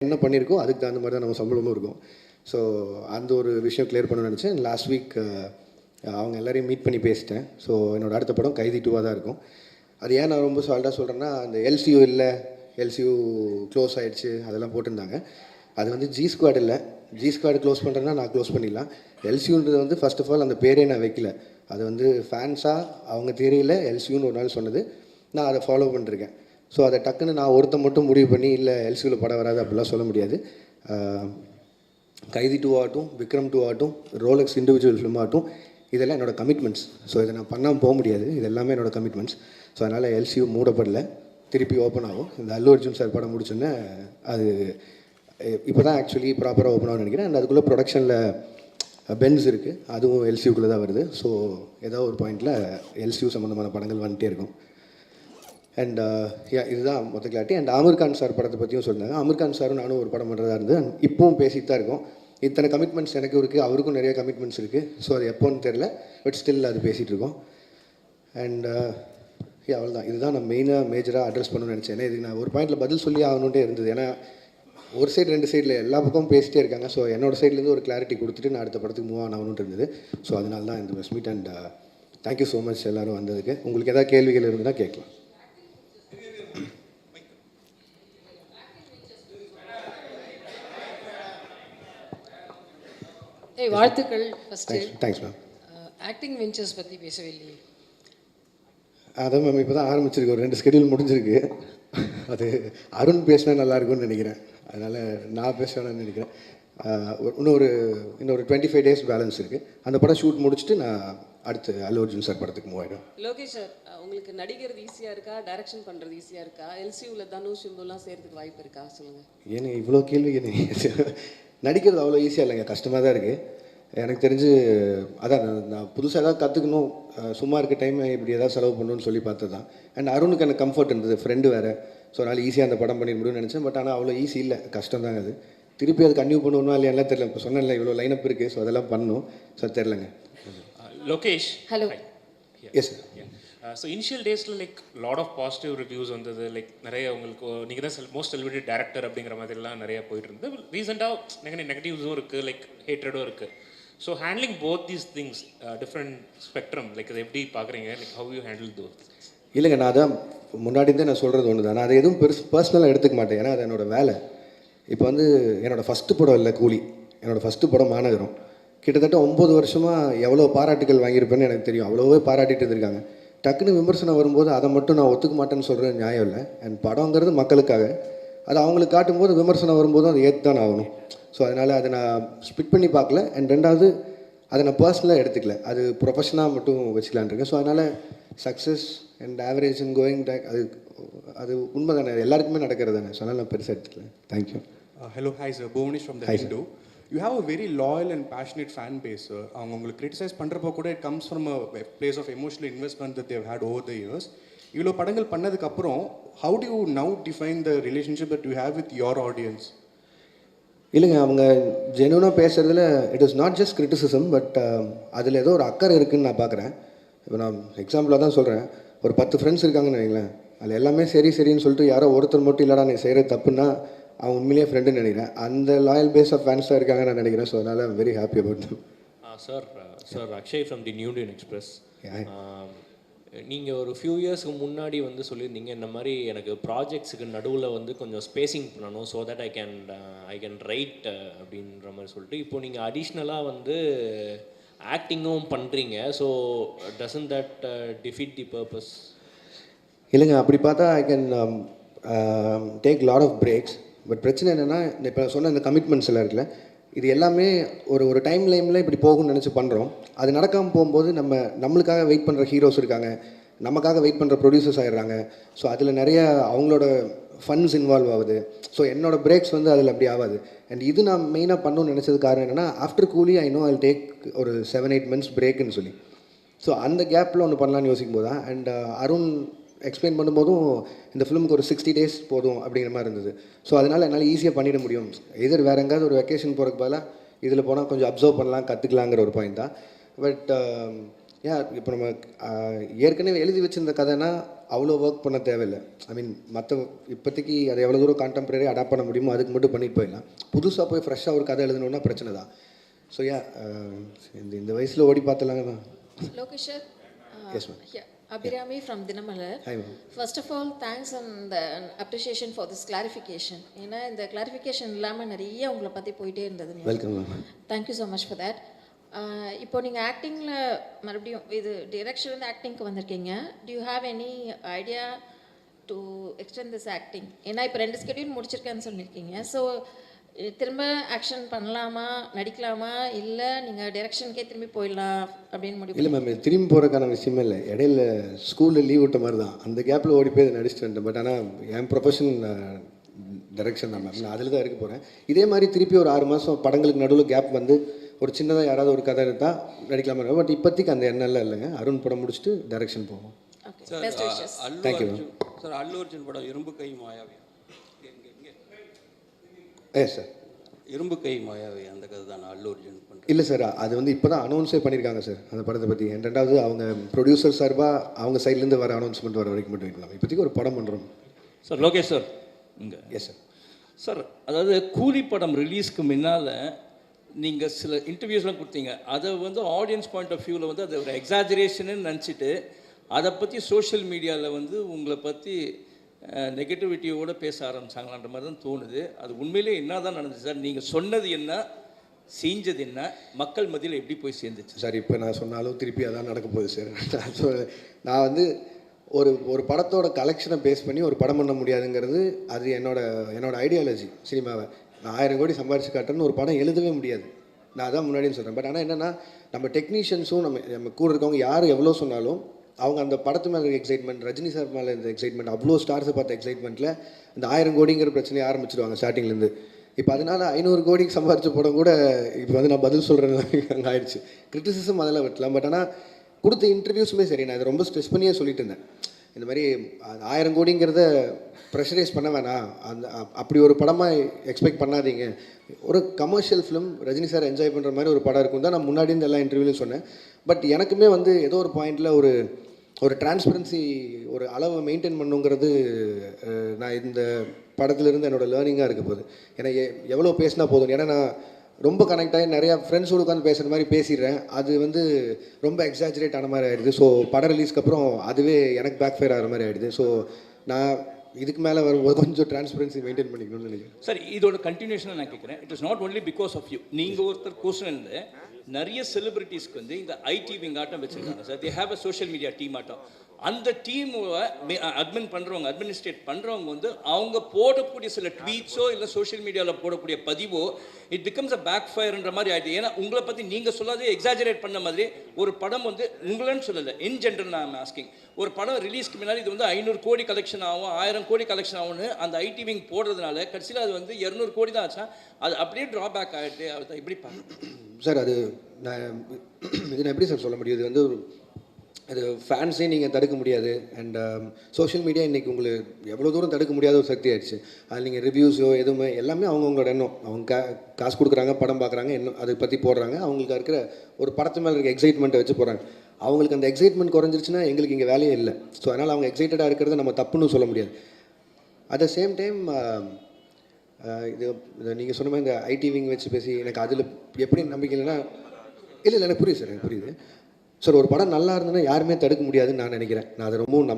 என்ன பண்ணியிருக்கோம் அதுக்கு தகுந்த மாதிரி தான் நம்ம சம்பளமும் இருக்கும். ஸோ அந்த ஒரு விஷயம் கிளியர் பண்ணணும்னு நினச்சேன். லாஸ்ட் வீக் அவங்க எல்லோரையும் மீட் பண்ணி பேசிட்டேன். ஸோ என்னோடய அடுத்த படம் கைதி 2 தான் இருக்கும். அது ஏன் நான் ரொம்ப சால்ட்டாக சொல்கிறேன்னா, அந்த எல்சியூ இல்லை, எல்சியூ க்ளோஸ் ஆகிடுச்சு அதெல்லாம் போட்டிருந்தாங்க. அது வந்து ஜி ஸ்குவாட் இல்லை. ஜி ஸ்குவாட் க்ளோஸ் பண்ணுறேன்னா நான் க்ளோஸ் பண்ணிடலாம். எல்சியூன்றது வந்து ஃபர்ஸ்ட் ஆஃப் ஆல் அந்த பேரே நான் வைக்கல. அது வந்து ஃபேன்ஸாக அவங்க தெரியல எல்சியூன்னு ஒரு நாள் சொன்னது, நான் அதை ஃபாலோ பண்ணிருக்கேன். ஸோ அதை டக்குன்னு நான் ஒருத்த மட்டும் முடிவு பண்ணி இல்லை எல்சியூவில் படம் வராது அப்படிலாம் சொல்ல முடியாது. கைதி 2 ஆகட்டும், விக்ரம் 2 ஆகட்டும், ரோலக்ஸ் இண்டிவிஜுவல் ஃபிலிம் ஆகட்டும், இதெல்லாம் என்னோடய கமிட்மெண்ட்ஸ். ஸோ இதை நான் பண்ணாமல் போக முடியாது. இது எல்லாமே என்னோடய கமிட்மெண்ட்ஸ். ஸோ அதனால் எல்சியூ மூடப்படல, திருப்பி ஓப்பன் ஆகும். இந்த அல்லு அர்ஜுன் சார் படம் முடிச்சோன்னே அது இப்போ தான் ஆக்சுவலி ப்ராப்பராக ஓப்பன் ஆகும்னு நினைக்கிறேன். அண்ட் அதுக்குள்ளே ப்ரொடக்ஷனில் பென்ஸ் இருக்குது, அதுவும் எல்சியூக்குள்ளே தான் வருது. ஸோ ஏதோ ஒரு பாயிண்டில் எல்சியூ சம்மந்தமான படங்கள் வந்துகிட்டே இருக்கும். அண்ட் இதுதான் மொத்த clarity. And Aamir Khan sir படத்தை பற்றியும் சொன்னாங்க. ஆமீர் கான் சாரும் நானும் ஒரு படம் பண்ணுறதா இருந்து இப்போவும் பேசிட்டு தான் இருக்கோம். இத்தனை கமிட்மெண்ட்ஸ் எனக்கு இருக்குது, அவருக்கும் நிறைய கமிட்மெண்ட்ஸ் இருக்குது. ஸோ அது எப்போன்னு தெரில, பட் ஸ்டில் அது பேசிகிட்டு இருக்கோம். அண்ட் அவ்வளோதான். இதுதான் நான் மேஜராக அட்ரஸ் பண்ணணும்னு நினச்சேன். ஏன்னா இதுக்கு நான் ஒரு பாயிண்டில் பதில் சொல்லி ஆகணுன்ட்டே இருந்தது. ஏன்னா ஒரு சைடு 2 சைடில் எல்லா பக்கமும் பேசிகிட்டே இருக்காங்க. ஸோ என்னோடய சைட்லேருந்து ஒரு கிளாரிட்டி கொடுத்துட்டு நான் அடுத்த படத்துக்கு மூவ் ஆகணுன்ட்டு இருந்தது. ஸோ அதனால தான் இந்த press meet. And thank you so much எல்லோரும் வந்ததுக்கு. உங்களுக்கு எதாவது கேள்விகள் இருந்ததுன்னா கேட்கலாம். வாழ்த்துக்கள். First thanks ma'am. Acting ventures பற்றி பேசவே இல்லையே. அதான் மேம் இப்போ தான் ஆரம்பிச்சிருக்கு, ஒரு 2 ஸ்கெடியூல் முடிஞ்சிருக்கு. அது அருண் பேசினா நல்லாயிருக்கும்னு நினைக்கிறேன். அதனால் நான் பேசணும்னு நினைக்கிறேன். இன்னொரு 25 டேஸ் பேலன்ஸ் இருக்குது. அந்த படம் ஷூட் முடிச்சுட்டு நான் அடுத்து அல்லு அர்ஜுன் சார் படத்துக்கு மூவ் ஆகிடும். லோகேஷ் சார், உங்களுக்கு நடிக்கிறது ஈஸியாக இருக்கா, டைரக்ஷன் பண்ணுறது ஈஸியாக இருக்கா? எல்சியூவில் தனுஷ் சிம்புலாம் சேர்த்துக்கு வாய்ப்பு இருக்கா சொல்லுங்கள். ஏன்னா இவ்வளோ கேள்வி நடிக்கிறது அவ்வளோ ஈஸியாக இல்லைங்க, கஷ்டமாக தான் இருக்குது. எனக்கு தெரிஞ்சு அதான் நான் புதுசாக ஏதாவது கற்றுக்கணும், சும்மா இருக்க டைமை இப்படி ஏதாவது செலவு பண்ணணும்னு சொல்லி பார்த்தது தான். அண்ட் அருணுக்கு எனக்கு கம்ஃபர்ட் இருந்தது, ஃப்ரெண்டு வேறு. ஸோ அதனால் ஈஸியாக அந்த படம் பண்ணிட முடியும்னு நினச்சேன். பட் ஆனால் அவ்வளோ ஈஸி இல்லை, கஷ்டம் தாங்க அது. திருப்பி அது கன்டினியூ பண்ணுவோம்னா இல்லையா தெரியல. இப்போ சொன்னேன்ல இவ்வளோ லைனப் இருக்குது, ஸோ அதெல்லாம் பண்ணணும். ஸோ தெரிலங்க. Lokesh, hello. Yes sir. So initial டேஸில் like lot of positive reviews வந்தது. லைக் நிறைய உங்களுக்கு நீங்கள் தான் மோஸ்ட் செலிபிரிட்டி டேரக்டர் அப்படிங்கிற மாதிரிலாம் நிறையா போயிட்டு இருந்தது. ரீசெண்டாக நெகட்டிவ்ஸும் இருக்குது, லைக் ஹேட்ரடும் இருக்குது. So handling both these things, different spectrum, like அதை எப்படி பார்க்குறீங்க? Like how you handle those? இல்லைங்க, நான் அதான் முன்னாடி இருந்தே நான் சொல்கிறது ஒன்று தான். நான் அதை எதுவும் பர்சனலாக எடுத்துக்க மாட்டேன். ஏன்னா அது என்னோடய வேலை. இப்போ வந்து என்னோடய ஃபஸ்ட்டு படம் இல்லை கூலி, என்னோடய ஃபஸ்ட்டு படம் மாநகரம். கிட்டத்தட்ட 9 வருஷமாக எவ்வளோ பாராட்டுகள் வாங்கியிருப்பேன்னு எனக்கு தெரியும். அவ்வளோவே பாராட்டிட்டு இருக்காங்க. டக்குன்னு விமர்சனம் வரும்போது அதை மட்டும் நான் ஒத்துக்க மாட்டேன்னு சொல்கிறது நியாயம் இல்லை. அண்ட் படங்கிறது மக்களுக்காக, அது அவங்களுக்கு காட்டும்போது விமர்சனம் வரும்போதும் அதை ஏற்று தான் ஆகணும். ஸோ அதனால் அதை நான் ஸ்பிட் பண்ணி பார்க்கல. அண்ட் ரெண்டாவது அதை நான் பர்சனலாக எடுத்துக்கல, அது ப்ரொஃபஷனாக மட்டும் வச்சுக்கலான் இருக்கேன். ஸோ அதனால் success and average and going back அது உண்மை தானே, எல்லாருக்குமே நடக்கிறது தானே. ஸோ அதனால் நான் பெருசாக எடுத்துக்கல. Thank you. Hello, hi sir. Bhuvanesh from the Hindu. You have a very loyal and passionate fan base, sir. அவங்க உங்களுக்கு கிரிட்டிசைஸ் பண்ணுறப்போ கூட it comes from a place of emotional investment that they have had over the years. இவ்வளோ படங்கள் பண்ணதுக்கப்புறம் how do you now define the relationship that you have with your audience? இல்லைங்க, அவங்க ஜென்யூனாக பேசுகிறதுல it is not just criticism, but அதில் ஏதோ ஒரு அக்கறை இருக்குதுன்னு நான் பார்க்குறேன். இப்போ நான் எக்ஸாம்பிளாக தான் சொல்கிறேன். ஒரு 10 ஃப்ரெண்ட்ஸ் இருக்காங்கன்னு வைங்களேன், அதில் எல்லாமே சரின்னு சொல்லிட்டு யாரோ ஒருத்தர் மட்டும் இல்லைடா நீ செய்கிற தப்புன்னா அவன் உண்மையிலேயே ஃப்ரெண்டுன்னு நினைக்கிறேன். அந்த லாயல் பேஸ் ஆஃப் ஃபேன்ஸாக இருக்காங்க நான் நினைக்கிறேன். ஸோ அதனால் I'm very happy about them. Sir Akshay from the new Indian express. நீங்கள் ஒரு ஃபியூ இயர்ஸ்க்கு முன்னாடி வந்து சொல்லியிருந்தீங்க இந்த மாதிரி எனக்கு ப்ராஜெக்ட்ஸுக்கு நடுவில் வந்து கொஞ்சம் ஸ்பேசிங் பண்ணணும் so that I can write அப்படின்ற மாதிரி சொல்லிட்டு இப்போ நீங்கள் அடிஷ்னலாக வந்து ஆக்டிங்கும் பண்ணுறீங்க. So doesn't that defeat the purpose? இல்லைங்க, அப்படி பார்த்தா I can take lot of breaks. But பிரச்சனை என்னென்னா, இப்போ சொன்ன இந்த கமிட்மெண்ட்ஸ் எல்லாம் இருக்குல்ல, இது எல்லாமே ஒரு டைம் லைனில் இப்படி போகும்னு நினச்சி பண்ணுறோம். அது நடக்காமல் போகும்போது நம்மளுக்காக வெயிட் பண்ணுற ஹீரோஸ் இருக்காங்க, நமக்காக வெயிட் பண்ணுற ப்ரொடியூசர்ஸ் ஆகிடுறாங்க. ஸோ அதில் நிறைய அவங்களோட ஃபண்ட்ஸ் இன்வால்வ் ஆகுது. ஸோ என்னோடய பிரேக்ஸ் வந்து அதில் அப்படி ஆகாது. அண்ட் இது நான் மெயினாக பண்ணணும்னு நினச்சது காரணம் என்னென்னா, ஆஃப்டர் கூலி ஐ நோ ஐ டேக் ஒரு 7-8 months பிரேக்குன்னு சொல்லி. ஸோ அந்த கேப்பில் ஒன்று பண்ணலான்னு யோசிக்கும் போது தான். அண்ட் அருண் எக்ஸ்பிளைன் பண்ணும்போதும் இந்த ஃபிலிமுக்கு ஒரு 60 days போதும் அப்படிங்கிற மாதிரி இருந்தது. ஸோ அதனால் என்னால் ஈஸியாக பண்ணிட முடியும். எதிர் வேறு எங்கேயாவது ஒரு வெக்கேஷன் போகிறதுக்கு பதிலாக இதில் போனால் கொஞ்சம் அப்சர்வ் பண்ணலாம், கற்றுக்கலாங்கிற ஒரு பாயிண்ட் தான். பட் ஏன் இப்போ நம்ம ஏற்கனவே எழுதி வச்சிருந்த கதைனா அவ்வளோ ஒர்க் பண்ண தேவையில்லை. ஐ மீன் மற்ற இப்போதைக்கு அதை எவ்வளோ தூரம் கான்டெம்பரரி அடாப்ட் பண்ண முடியுமோ அதுக்கு மட்டும் பண்ணிட்டு போயிடலாம். புதுசாக போய் ஃப்ரெஷ்ஷாக ஒரு கதை எழுதணுன்னா பிரச்சனை தான். ஸோ இந்த வயசில் ஓடி பார்த்தலாங்க தான். Lokesh sir, Yes, ma'am. yeah, Abhirami from Dinamalar. Hi, ma'am. First of all, thanks and appreciation for this clarification. ஏன்னா இந்த clarification இல்லாமல் நிறைய உங்களை பற்றி போயிட்டே இருந்தது. Welcome ma'am. Thank you so much for that. இப்போ நீங்கள் ஆக்டிங்கில் மறுபடியும் இது டிரெக்ஷன்லேருந்து ஆக்டிங்க்கு வந்திருக்கீங்க. To you have any idea to extend this acting? ஏன்னா இப்போ 2 ஸ்கெடியூல் முடிச்சிருக்கேன்னு சொல்லியிருக்கீங்க. ஸோ திரும்ப ஆக்ஷன் பண்ணலாமா, நடிக்கலாமா, இல்லை நீங்கள் டைரக்ஷனுக்கே திரும்பி போயிடலாம் அப்படின்னு முடிவு? இல்லை மேம், திரும்பி போகிறக்கான விஷயமே இல்லை. இடையில ஸ்கூலில் லீவ் விட்ட மாதிரி தான். அந்த கேப்பில் ஓடி போய் நடிச்சுட்டு வந்துட்டேன். பட் ஆனால் என் ப்ரொஃபஷன் டைரக்ஷன் தான் மேம். நான் அதில் தான் இருக்க போகிறேன். இதே மாதிரி திருப்பி ஒரு 6 மாதம் படங்களுக்கு நடுவில் கேப் வந்து ஒரு சின்னதாக யாராவது ஒரு கதை எடுத்தால் நடிக்கலாமா இருக்கும். பட் இப்போதைக்கு அந்த எண்ணெல்லாம் இல்லைங்க. அருண் படம் முடிச்சுட்டு டைரக்ஷன் போவோம். Okay, best wishes. Thank you ma'am. Sir Allu Arjun படம் இரும்பு கை மாயாவி. Yes sir. இரும்பு கை மாயாவி அந்த கதை தான் அல்லு அர்ஜுன் பண்ணுறேன். இல்லை சார், அது வந்து இப்போ தான் அனௌன்ஸே பண்ணியிருக்காங்க சார் அந்த படத்தை பற்றி. ரெண்டாவது அவங்க ப்ரொடியூசர் சார்பாக அவங்க சைட்லேருந்து வர அனௌன்ஸ்மெண்ட் வர வரைக்கும் மட்டும் வைக்கலாம். இப்போதைக்கு ஒரு படம் பண்ணுறோம். சார் லோகேஷ் சார் இங்கே. Yes sir. சார் அதாவது கூலி படம் ரிலீஸ்க்கு முன்னால் நீங்கள் சில இன்டர்வியூஸ்லாம் கொடுத்தீங்க. அதை வந்து ஆடியன்ஸ் பாயிண்ட் ஆஃப் வியூவில் வந்து அது ஒரு எக்ஸாஜரேஷன்னு நினச்சிட்டு அதை பற்றி சோஷியல் மீடியாவில் வந்து உங்களை பற்றி நெகட்டிவிட்டியோடு பேச ஆரம்பிச்சாங்களான்ற மாதிரி தான் தோணுது. அது உண்மையிலே என்ன தான் நடந்துச்சு சார்? நீங்கள் சொன்னது என்ன, செஞ்சது என்ன, மக்கள் மத்தியில் எப்படி போய் சேர்ந்துச்சு சார்? இப்போ நான் சொன்னாலும் திருப்பி அதான் நடக்க போகுது சார். நான் வந்து ஒரு படத்தோட கலெக்ஷனை பேஸ் பண்ணி ஒரு படம் பண்ண முடியாதுங்கிறது அது என்னோட ஐடியாலஜி. சினிமாவை நான் 1000 கோடி சம்பாரிச்சு காட்டுறேன்னு ஒரு படம் எழுதவே முடியாது. நான் அதான் முன்னாடியும் சொல்கிறேன். பட் ஆனால் என்னென்னா நம்ம டெக்னீஷியன்ஸும் நம்ம கூட இருக்கவங்க யார் எவ்வளோ சொன்னாலும் அவங்க அந்த படத்து மேலே இருக்க எக்ஸைட்மெண்ட், ரஜினி சார் மேலே இருந்த எக்ஸைட்மெண்ட், அவ்வளோ ஸ்டார்ஸை பார்த்த எக்ஸைட்மெண்ட்டில் இந்த 1000 கோடிங்கிற பிரச்சனையை ஆரம்பிச்சிடுவாங்க ஸ்டார்டிங்லேருந்து. இப்போ அதனால் 500 கோடிக்கு சம்பாரிச்ச படம் கூட இப்போ வந்து நான் பதில் சொல்கிறேன் அங்கே ஆயிடுச்சு. கிரிட்டிசிசம் அதெல்லாம் வெட்டலாம். பட் ஆனால் கொடுத்த இன்டர்வியூஸுமே சரி, நான் இதை ரொம்ப ஸ்ட்ரெஸ் பண்ணியே சொல்லிட்டு இருந்தேன். இந்த மாதிரி 1000 கோடிங்கிறத ப்ரெஷரைஸ் பண்ண வேணாம், அப்படி ஒரு படமாக எக்ஸ்பெக்ட் பண்ணாதீங்க. ஒரு commercial film Rajini sir enjoy பண்ணுற மாதிரி ஒரு படம் இருக்கும் தான் நான் முன்னாடி இருந்து எல்லா இன்டர்வியூலையும் சொன்னேன். பட் எனக்குமே வந்து ஏதோ ஒரு பாயிண்டில் ஒரு டிரான்ஸ்பரன்சி, ஒரு அளவை மெயின்டைன் பண்ணுங்கிறது நான் இந்த படத்துலேருந்து என்னோடய லேர்னிங்காக இருக்க போகுது. ஏன்னா எவ்வளோ பேசினா போதும். ஏன்னா நான் ரொம்ப கனெக்ட் ஆகி நிறையா ஃப்ரெண்ட்ஸோடு உட்காந்து பேசுகிற மாதிரி பேசிடுறேன். அது வந்து ரொம்ப எக்ஸாஜரேட் ஆன மாதிரி ஆகிடுது. ஸோ படம் ரிலீஸ்க்கு அப்புறம் அதுவே எனக்கு பேக் ஃபயர் ஆகிற மாதிரி ஆகிடுது. ஸோ நான் இதுக்கு மேலே வரும்போது கொஞ்சம் டிரான்ஸ்பரன்சி மெயின்டைன் பண்ணிக்கணும்னு நினைக்கிறேன். சார் இதோட கண்டினியூஷனாக நான் கேட்குறேன். It is not only because of you. நீங்கள் ஒருத்தர் கோர்ஸ் இருந்து நிறைய செலிபிரிட்டிஸ்க்கு வந்து இந்த ஐடி விங் ஆட்டம் வச்சுருக்காங்க sir. They have a social media team ஆட்டம். அந்த டீமை அட்மினிஸ்ட்ரேட் பண்ணுறவங்க வந்து அவங்க போடக்கூடிய சில ட்வீட்ஸோ இல்லை சோஷியல் மீடியாவில் போடக்கூடிய பதிவோ இட் பிகம்ஸ் அ பேக் ஃபயர்ன்ற மாதிரி ஆகிடுது. ஏன்னா உங்களை பற்றி நீங்கள் சொல்லாதே எக்ஸாஜரேட் பண்ண மாதிரி ஒரு படம் வந்து உங்களன்னு சொல்லலை, இன் ஜென்ரல் நான் ஆஸ்கிங். ஒரு படம் ரிலீஸ்க்கு முன்னாடி இது வந்து 500 கோடி கலெக்ஷன் ஆகும், 1000 கோடி கலெக்ஷன் ஆகும்னு அந்த ஐடி விங் போடுறதுனால கடைசியில் அது வந்து 200 கோடி தான் ஆச்சா. அது அப்படியே ட்ராபேக் ஆகிடுது. அதை எப்படி சார்? அது நான் எப்படி சார் சொல்ல முடியும்? இது வந்து அது ஃபேன்ஸே நீங்கள் தடுக்க முடியாது. அண்ட் சோஷியல் மீடியா இன்றைக்கி உங்களுக்கு எவ்வளோ தூரம் தடுக்க முடியாத ஒரு சக்தி ஆயிடுச்சு. அதில் நீங்கள் ரிவ்யூஸோ எதுவுமே எல்லாமே அவங்கவுங்களோட எண்ணம். அவங்க காசு கொடுக்குறாங்க, படம் பார்க்குறாங்க, என்ன அதை பற்றி போடுறாங்க. அவங்களுக்கு இருக்கிற ஒரு படத்து மேலே இருக்க எக்ஸைட்மெண்ட்டை வச்சு போகிறாங்க. அவங்களுக்கு அந்த எக்ஸைட்மெண்ட் குறைஞ்சிருச்சுன்னா எங்களுக்கு இங்கே வேலையே இல்லை. ஸோ அதனால் அவங்க எக்ஸைட்டடாக இருக்கிறத நம்ம தப்புன்னு சொல்ல முடியாது. அட் த சேம் டைம் இது நீங்கள் சொன்ன மாதிரி இந்த ஐடி விங் வச்சு பேசி எனக்கு அதில் எப்படி நம்பிக்கை இல்லைன்னா இல்லை எனக்கு புரியுது சார், எனக்கு புரியுது சார். ஒரு படம் நல்லா இருந்ததுன்னா யாருமே தடுக்க முடியாதுன்னு நான் நினைக்கிறேன். நான் அதை ரொம்பவும்